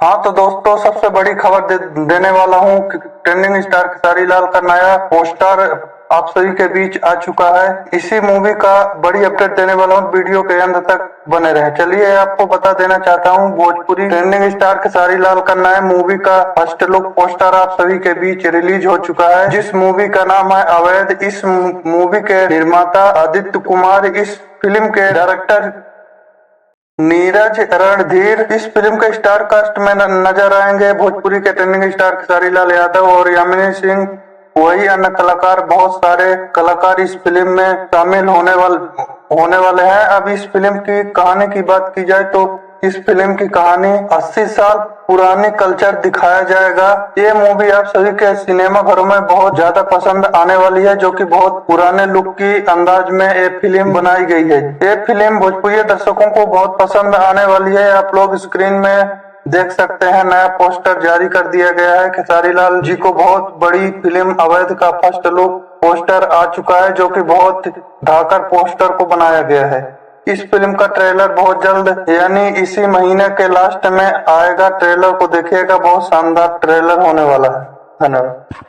हाँ तो दोस्तों, सबसे बड़ी खबर देने वाला हूँ कि ट्रेंडिंग स्टार खेसारी लाल का नया पोस्टर आप सभी के बीच आ चुका है। इसी मूवी का बड़ी अपडेट देने वाला हूँ, वीडियो के अंत तक बने रहे। चलिए आपको बता देना चाहता हूँ, भोजपुरी ट्रेंडिंग स्टार खेसारी लाल का नया मूवी का फर्स्ट लुक पोस्टर आप सभी के बीच रिलीज हो चुका है, जिस मूवी का नाम है अवैध। इस मूवी के निर्माता आदित्य कुमार, इस फिल्म के डायरेक्टर नीरज रणधीर। इस फिल्म के स्टार कास्ट में नजर आएंगे भोजपुरी के ट्रेंडिंग स्टार खेसारी लाल यादव और यामिनी सिंह। वही अन्य कलाकार, बहुत सारे कलाकार इस फिल्म में शामिल होने वाले हैं। अब इस फिल्म की कहानी की बात की जाए तो इस फिल्म की कहानी 80 साल पुरानी कल्चर दिखाया जाएगा। ये मूवी आप सभी के सिनेमा घरों में बहुत ज्यादा पसंद आने वाली है, जो कि बहुत पुराने लुक की अंदाज में ये फिल्म बनाई गई है। ये फिल्म भोजपुरी दर्शकों को बहुत पसंद आने वाली है। आप लोग स्क्रीन में देख सकते हैं, नया पोस्टर जारी कर दिया गया है। खेसारी लाल जी को बहुत बड़ी फिल्म अवैध का फर्स्ट लुक पोस्टर आ चुका है, जो कि बहुत धाकर पोस्टर को बनाया गया है। इस फिल्म का ट्रेलर बहुत जल्द यानी इसी महीने के लास्ट में आएगा। ट्रेलर को देखिएगा, बहुत शानदार ट्रेलर होने वाला है। धन्यवाद।